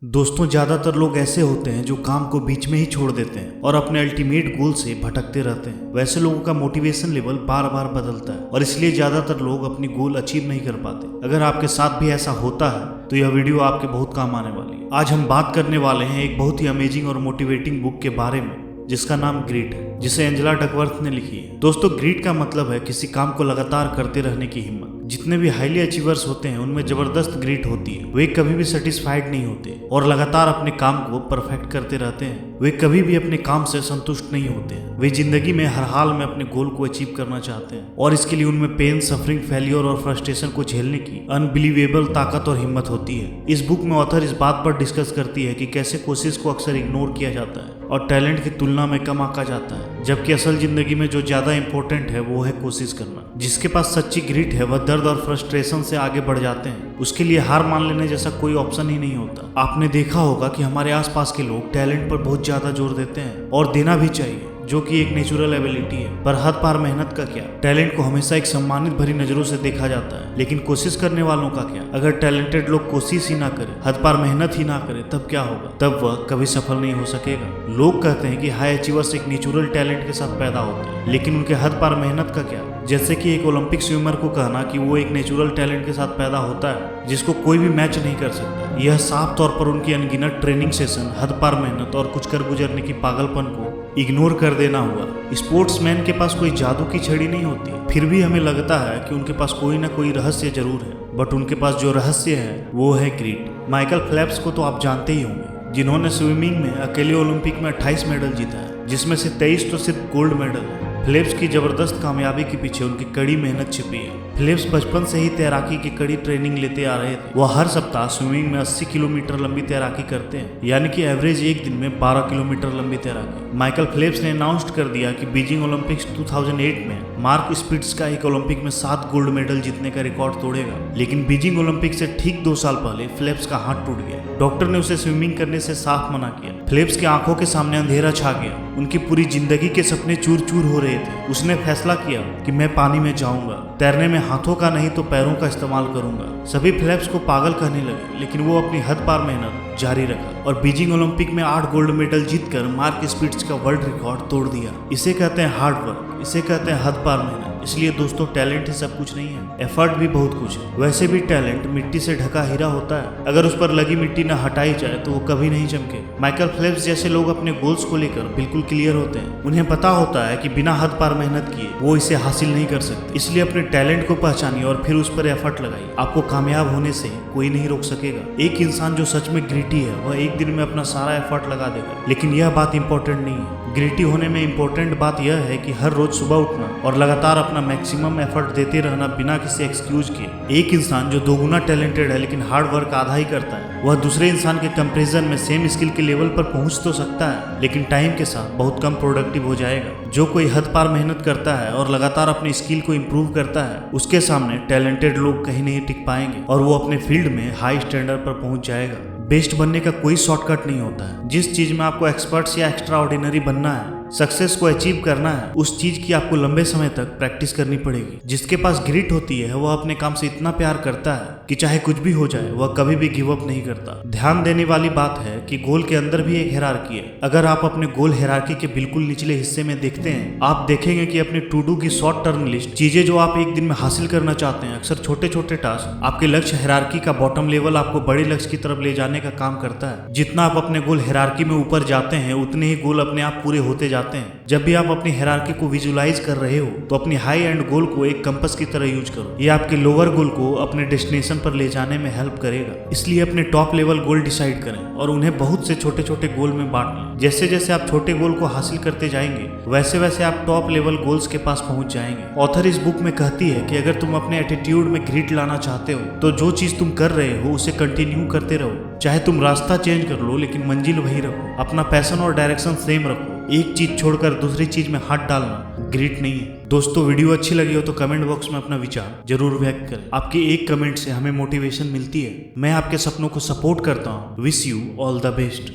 दोस्तों, ज्यादातर लोग ऐसे होते हैं जो काम को बीच में ही छोड़ देते हैं और अपने अल्टीमेट गोल से भटकते रहते हैं। वैसे लोगों का मोटिवेशन लेवल बार बार बदलता है और इसलिए ज्यादातर लोग अपनी गोल अचीव नहीं कर पाते। अगर आपके साथ भी ऐसा होता है तो यह वीडियो आपके बहुत काम आने वाली है। आज हम बात करने वाले हैं एक बहुत ही अमेजिंग और मोटिवेटिंग बुक के बारे में जिसका नाम ग्रिट है, जिसे एंजेला डकवर्थ ने लिखी है। दोस्तों, ग्रिट का मतलब है किसी काम को लगातार करते रहने की हिम्मत। जितने भी हाईली अचीवर्स होते हैं उनमें जबरदस्त ग्रिट होती है। वे कभी भी सेटिस्फाइड नहीं होते और लगातार अपने काम को परफेक्ट करते रहते हैं। वे कभी भी अपने काम से संतुष्ट नहीं होते हैं। वे जिंदगी में हर हाल में अपने गोल को अचीव करना चाहते हैं और इसके लिए उनमें पेन, सफरिंग, फेलियर और फ्रस्ट्रेशन को झेलने की अनबिलीवेबल ताकत और हिम्मत होती है। इस बुक में ऑथर इस बात पर डिस्कस करती है कि कैसे कोशिश को अक्सर इग्नोर किया जाता है और टैलेंट की तुलना में कम आंका जाता है, जबकि असल जिंदगी में जो ज्यादा इंपॉर्टेंट है वो है कोशिश करना। जिसके पास सच्ची ग्रिट है वह दर्द और फ्रस्ट्रेशन से आगे बढ़ जाते हैं। उसके लिए हार मान लेने जैसा कोई ऑप्शन ही नहीं होता। आपने देखा होगा कि हमारे आसपास के लोग टैलेंट पर बहुत ज्यादा जोर देते हैं और देना भी चाहिए, जो कि एक नेचुरल एबिलिटी है। पर हद पार मेहनत का क्या? टैलेंट को हमेशा एक सम्मानित भरी नजरों से देखा जाता है, लेकिन कोशिश करने वालों का क्या? अगर टैलेंटेड लोग कोशिश ही ना करें, हद पार मेहनत ही ना करें, तब क्या होगा? तब वह कभी सफल नहीं हो सकेगा। लोग कहते हैं कि हाई अचीवर्स एक नेचुरल टैलेंट के साथ पैदा होते हैं, लेकिन उनके हद पार मेहनत का क्या? जैसे कि एक ओलंपिक स्विमर को कहना कि वो एक नेचुरल टैलेंट के साथ पैदा होता है जिसको कोई भी मैच नहीं कर सकता, यह साफ तौर पर उनकी अनगिनत ट्रेनिंग सेशन, हद पार मेहनत और कुछ कर गुजरने की पागलपन को इग्नोर कर देना हुआ। स्पोर्ट्समैन के पास कोई जादू की छड़ी नहीं होती, फिर भी हमें लगता है कि उनके पास कोई ना कोई रहस्य जरूर है। बट उनके पास जो रहस्य है वो है ग्रिट। माइकल फेल्प्स को तो आप जानते ही होंगे, जिन्होंने स्विमिंग में अकेले ओलंपिक में 28 मेडल जीता है, जिसमें से 23 तो सिर्फ गोल्ड मेडल है। फेल्प्स की जबरदस्त कामयाबी के पीछे उनकी कड़ी मेहनत छिपी है। फेल्प्स बचपन से ही तैराकी की कड़ी ट्रेनिंग लेते आ रहे थे। वह हर सप्ताह स्विमिंग में 80 किलोमीटर लंबी तैराकी करते हैं, यानी कि एवरेज एक दिन में 12 किलोमीटर लंबी तैराकी। माइकल फेल्प्स ने अनाउंस कर दिया कि बीजिंग ओलंपिक्स 2008 में मार्क स्पिट्ज का एक ओलंपिक में 7 गोल्ड मेडल जीतने का रिकॉर्ड तोड़ेगा। लेकिन बीजिंग ओलंपिक से ठीक 2 साल पहले फेल्प्स का हाथ टूट गया। डॉक्टर ने उसे स्विमिंग करने से साफ मना किया। फेल्प्स की आंखों के सामने अंधेरा छा गया। उनकी पूरी जिंदगी के सपने चूर चूर हो रहे थे। उसने फैसला किया कि मैं पानी में जाऊंगा, तैरने में हाथों का नहीं तो पैरों का इस्तेमाल करूंगा। सभी फेल्प्स को पागल कहने लगे, लेकिन वो अपनी हद पार मेहनत जारी रखा और बीजिंग ओलंपिक में 8 गोल्ड मेडल जीतकर मार्क स्पिट्ज का वर्ल्ड रिकॉर्ड तोड़ दिया। इसे कहते हैं हार्ड वर्क, इसे कहते हैं हद पार मेहनत। इसलिए दोस्तों, टैलेंट ही सब कुछ नहीं है, एफर्ट भी बहुत कुछ है। वैसे भी टैलेंट मिट्टी से ढका हीरा होता है, अगर उस पर लगी मिट्टी न हटाई जाए तो वो कभी नहीं चमके। माइकल फेल्प्स जैसे लोग अपने गोल्स को लेकर बिल्कुल क्लियर होते हैं। उन्हें पता होता है कि बिना हद पार मेहनत किए वो इसे हासिल नहीं कर सकते। इसलिए अपने टैलेंट को पहचानिए और फिर उस पर एफर्ट लगाइए। आपको कामयाब होने से कोई नहीं रोक सकेगा। एक इंसान जो सच में ग्रिटी है वह एक दिन में अपना सारा एफर्ट लगा देगा, लेकिन यह बात इंपॉर्टेंट नहीं है। ग्रिटी होने में इंपॉर्टेंट बात यह है कि हर रोज सुबह उठना और लगातार अपना मैक्सिमम एफर्ट देते रहना बिना किसी एक्सक्यूज के। एक इंसान जो 2 गुना टैलेंटेड है लेकिन हार्ड वर्क आधा ही करता है, वह दूसरे इंसान के कंपैरिजन में सेम स्किल के लेवल पर पहुंच तो सकता है, लेकिन टाइम के साथ बहुत कम प्रोडक्टिव हो जाएगा। जो कोई हद पार मेहनत करता है और लगातार अपनी स्किल को इम्प्रूव करता है, उसके सामने टैलेंटेड लोग कहीं नहीं टिक पाएंगे और वो अपने फील्ड में हाई स्टैंडर्ड पर पहुंच जाएगा। बेस्ट बनने का कोई शॉर्टकट नहीं होता है। जिस चीज में आपको एक्सपर्ट्स या एक्स्ट्रा ऑर्डिनरी बनना है, सक्सेस को अचीव करना है, उस चीज की आपको लंबे समय तक प्रैक्टिस करनी पड़ेगी। जिसके पास ग्रिट होती है वह अपने काम से इतना प्यार करता है कि चाहे कुछ भी हो जाए वह कभी भी गिव अप नहीं करता। ध्यान देने वाली बात है कि गोल के अंदर भी एक हिरार्की है। अगर आप अपने गोल हिरार्की के बिल्कुल निचले हिस्से में देखते हैं, आप देखेंगे कि अपने टू डू की शॉर्ट टर्म लिस्ट, चीजें जो आप एक दिन में हासिल करना चाहते हैं, अक्सर छोटे छोटे टास्क आपके लक्ष्य हिरार्की का बॉटम लेवल आपको बड़े लक्ष्य की तरफ ले जाने का काम करता है। जितना आप अपने गोल हिरार्की में ऊपर जाते हैं, उतने ही गोल अपने आप पूरे होते जाते हैं। जब भी आप अपनी हिरार्की को विजुलाइज कर रहे हो तो अपनी हाई एंड गोल को एक कंपास की तरह यूज करो। ये आपके लोअर गोल को अपने डेस्टिनेशन पर ले जाने में हेल्प करेगा। इसलिए अपने टॉप लेवल गोल डिसाइड करें और उन्हें बहुत से छोटे छोटे गोल में बांट लें। जैसे जैसे आप छोटे गोल को हासिल करते जाएंगे, वैसे वैसे आप टॉप लेवल गोल्स के पास पहुंच जाएंगे। ऑथर इस बुक में कहती है कि अगर तुम अपने एटीट्यूड में ग्रिट लाना चाहते हो तो जो चीज तुम कर रहे हो उसे कंटिन्यू करते रहो। चाहे तुम रास्ता चेंज कर लो, लेकिन मंजिल वही रखो। अपना पैशन और डायरेक्शन सेम रखो। एक चीज छोड़कर दूसरी चीज में हाथ डालना ग्रिट नहीं है। दोस्तों, वीडियो अच्छी लगी हो तो कमेंट बॉक्स में अपना विचार जरूर व्यक्त करें। आपके एक कमेंट से हमें मोटिवेशन मिलती है। मैं आपके सपनों को सपोर्ट करता हूँ। Wish you all the best.